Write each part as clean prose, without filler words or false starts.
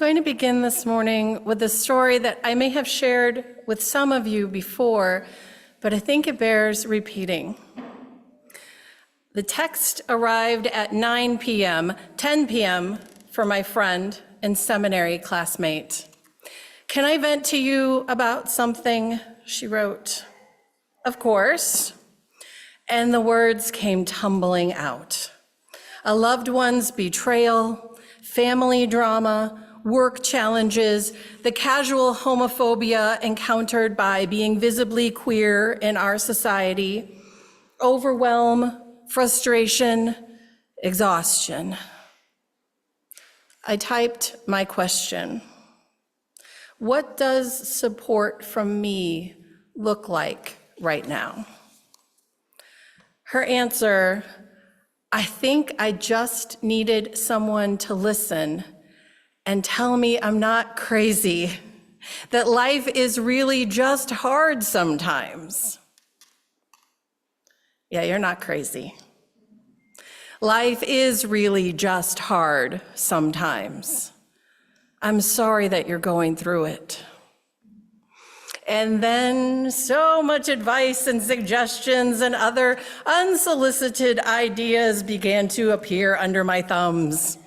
going to begin this morning with a story that I may have shared with some of you before, but I think it bears repeating. The text arrived at 9 p.m., 10 p.m. for my friend and seminary classmate. "Can I vent to you about something?" she wrote. "Of course." And the words came tumbling out. A loved one's betrayal, family drama, work challenges, the casual homophobia encountered by being visibly queer in our society, overwhelm, frustration, exhaustion. I typed my question. What does support from me look like right now? Her answer, "I think I just needed someone to listen and tell me I'm not crazy, that life is really just hard sometimes." Yeah, you're not crazy. Life is really just hard sometimes. I'm sorry that you're going through it. And then so much advice and suggestions and other unsolicited ideas began to appear under my thumbs,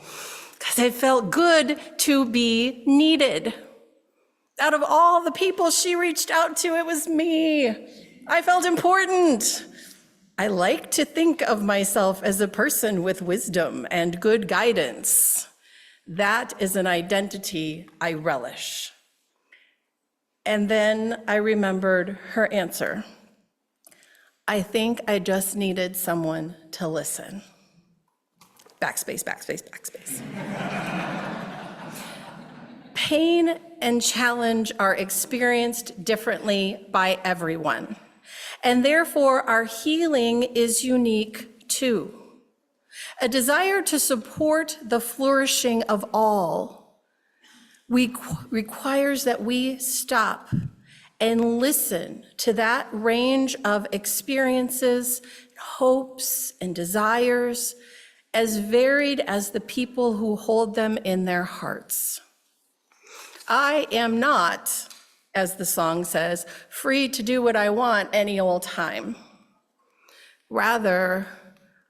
because it felt good to be needed. Out of all the people she reached out to, it was me. I felt important. I like to think of myself as a person with wisdom and good guidance. That is an identity I relish. And then I remembered her answer. "I think I just needed someone to listen." Backspace, backspace, backspace. Pain and challenge are experienced differently by everyone, and therefore our healing is unique too. A desire to support the flourishing of all requires that we stop and listen to that range of experiences, hopes, and desires, as varied as the people who hold them in their hearts. I am not, as the song says, free to do what I want any old time. Rather,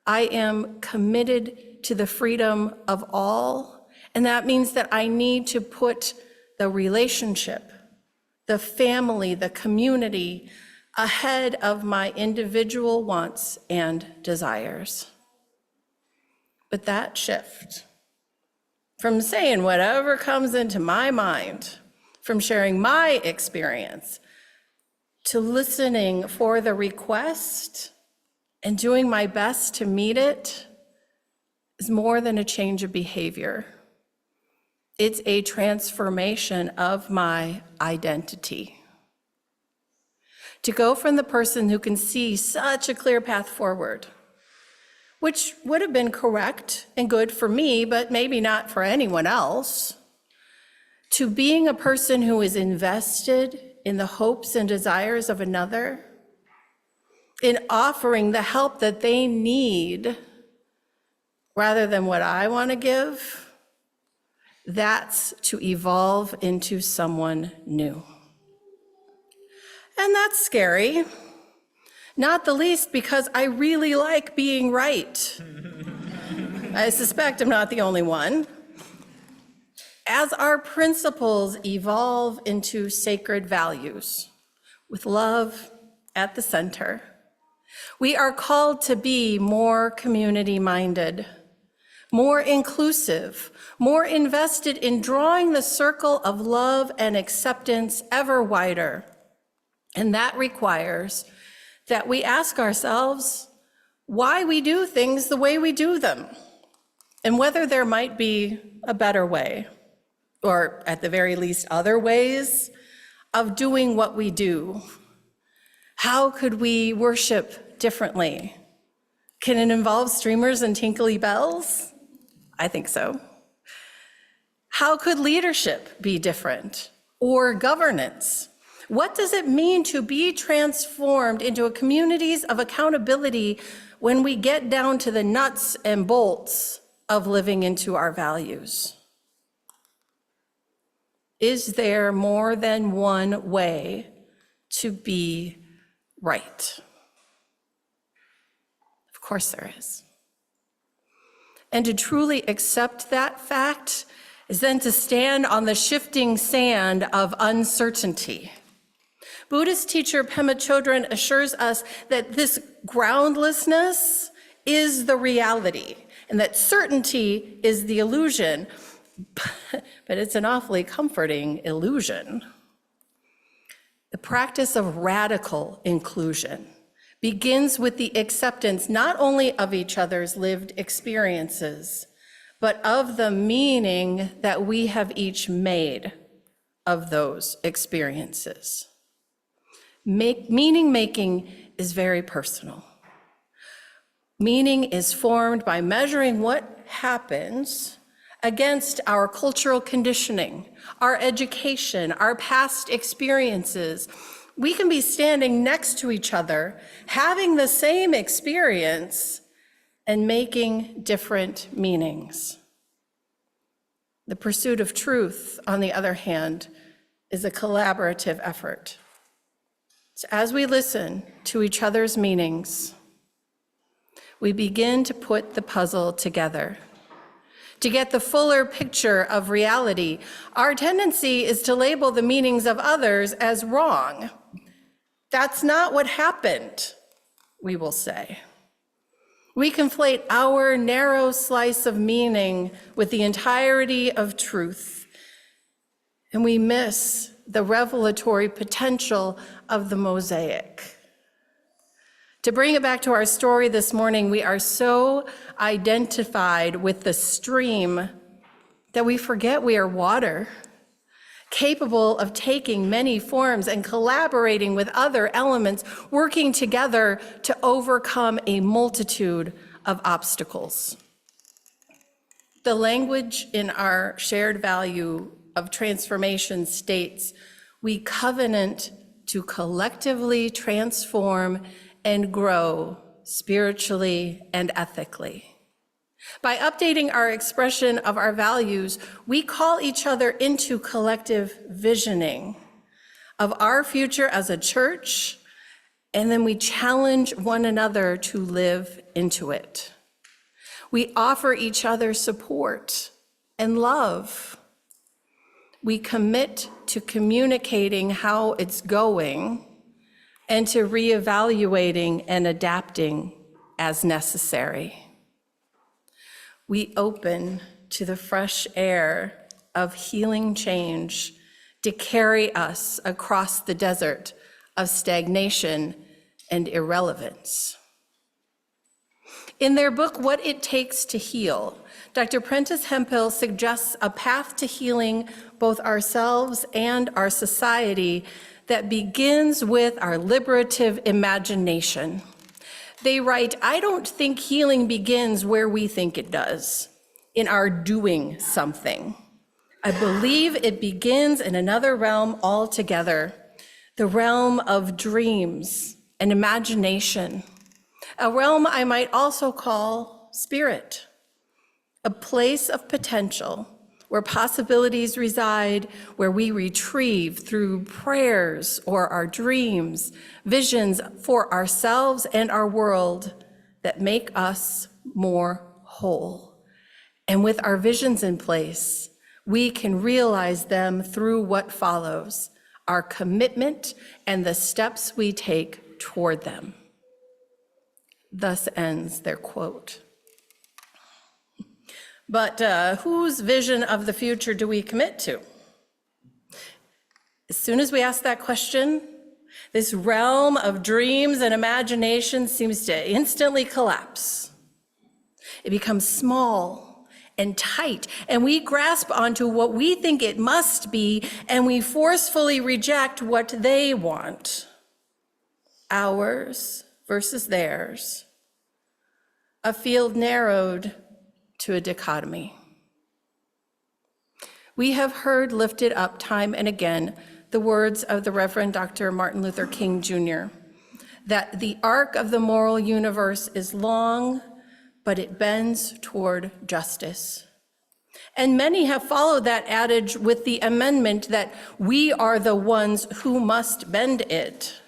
I am committed to the freedom of all, and that means that I need to put the relationship, the family, the community ahead of my individual wants and desires. But that shift from saying whatever comes into my mind, from sharing my experience, to listening for the request and doing my best to meet it, is more than a change of behavior. It's a transformation of my identity. To go from the person who can see such a clear path forward, which would have been correct and good for me, but maybe not for anyone else, to being a person who is invested in the hopes and desires of another, in offering the help that they need rather than what I want to give. That's to evolve into someone new. And that's scary, not the least because I really like being right. I suspect I'm not the only one. As our principles evolve into sacred values, with love at the center, we are called to be more community-minded, more inclusive, more invested in drawing the circle of love and acceptance ever wider. And that requires that we ask ourselves why we do things the way we do them, and whether there might be a better way, or at the very least other ways of doing what we do. How could we worship differently? Can it involve streamers and tinkly bells? I think so. How could leadership be different, or governance? What does it mean to be transformed into a communities of accountability when we get down to the nuts and bolts of living into our values? Is there more than one way to be right? Of course there is. And to truly accept that fact is then to stand on the shifting sand of uncertainty. Buddhist teacher Pema Chodron assures us that this groundlessness is the reality and that certainty is the illusion, but it's an awfully comforting illusion. The practice of radical inclusion begins with the acceptance not only of each other's lived experiences, but of the meaning that we have each made of those experiences. Meaning making is very personal. Meaning is formed by measuring what happens against our cultural conditioning, our education, our past experiences. We can be standing next to each other, having the same experience, and making different meanings. The pursuit of truth, on the other hand, is a collaborative effort. So as we listen to each other's meanings, we begin to put the puzzle together. To get the fuller picture of reality, our tendency is to label the meanings of others as wrong. That's not what happened, we will say. We conflate our narrow slice of meaning with the entirety of truth, and we miss the revelatory potential of the mosaic. To bring it back to our story this morning, we are so identified with the stream that we forget we are water, capable of taking many forms and collaborating with other elements, working together to overcome a multitude of obstacles. The language in our shared value of transformation states, we covenant to collectively transform and grow spiritually and ethically. By updating our expression of our values, we call each other into collective visioning of our future as a church, and then we challenge one another to live into it. We offer each other support and love. We commit to communicating how it's going and to reevaluating and adapting as necessary. We open to the fresh air of healing change to carry us across the desert of stagnation and irrelevance. In their book, What It Takes to Heal, Dr. Prentice Hemphill suggests a path to healing both ourselves and our society that begins with our liberative imagination. They write, "I don't think healing begins where we think it does, in our doing something. I believe it begins in another realm altogether, the realm of dreams and imagination, a realm I might also call spirit, a place of potential where possibilities reside, where we retrieve through prayers or our dreams, visions for ourselves and our world that make us more whole. And with our visions in place, we can realize them through what follows, our commitment and the steps we take toward them." Thus ends their quote. But whose vision of the future do we commit to? As soon as we ask that question, this realm of dreams and imagination seems to instantly collapse. It becomes small and tight, and we grasp onto what we think it must be, and we forcefully reject what they want. Ours versus theirs. A field narrowed to a dichotomy. We have heard lifted up time and again the words of the Reverend Dr. Martin Luther King Jr., that the arc of the moral universe is long, but it bends toward justice. And many have followed that adage with the amendment that we are the ones who must bend it.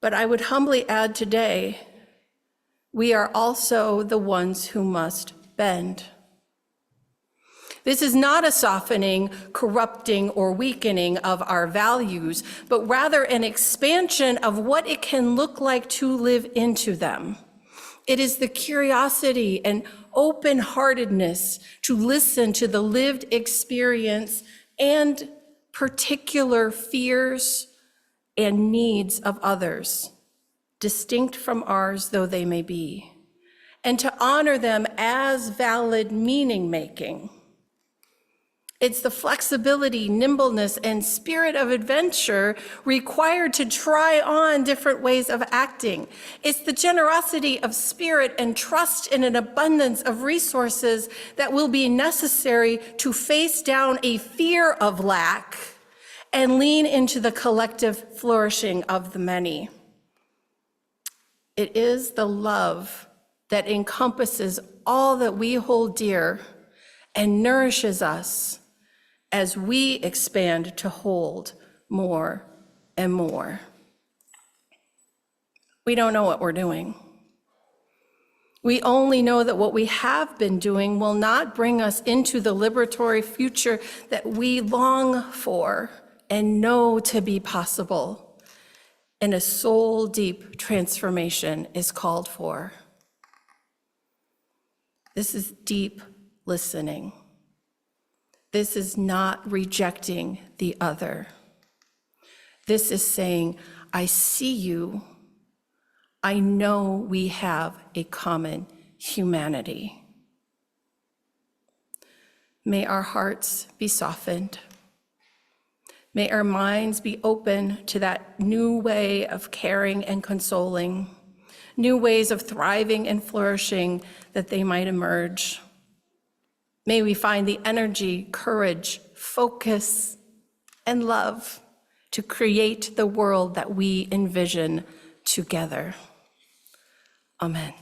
But I would humbly add today, we are also the ones who must bend. This is not a softening, corrupting, or weakening of our values, but rather an expansion of what it can look like to live into them. It is the curiosity and open-heartedness to listen to the lived experience and particular fears and needs of others, distinct from ours though they may be, and to honor them as valid meaning-making. It's the flexibility, nimbleness, and spirit of adventure required to try on different ways of acting. It's the generosity of spirit and trust in an abundance of resources that will be necessary to face down a fear of lack and lean into the collective flourishing of the many. It is the love that encompasses all that we hold dear and nourishes us as we expand to hold more and more. We don't know what we're doing. We only know that what we have been doing will not bring us into the liberatory future that we long for and know to be possible. And a soul-deep transformation is called for. This is deep listening. This is not rejecting the other. This is saying, I see you. I know we have a common humanity. May our hearts be softened. May our minds be open to that new way of caring and consoling, new ways of thriving and flourishing that they might emerge. May we find the energy, courage, focus, and love to create the world that we envision together. Amen.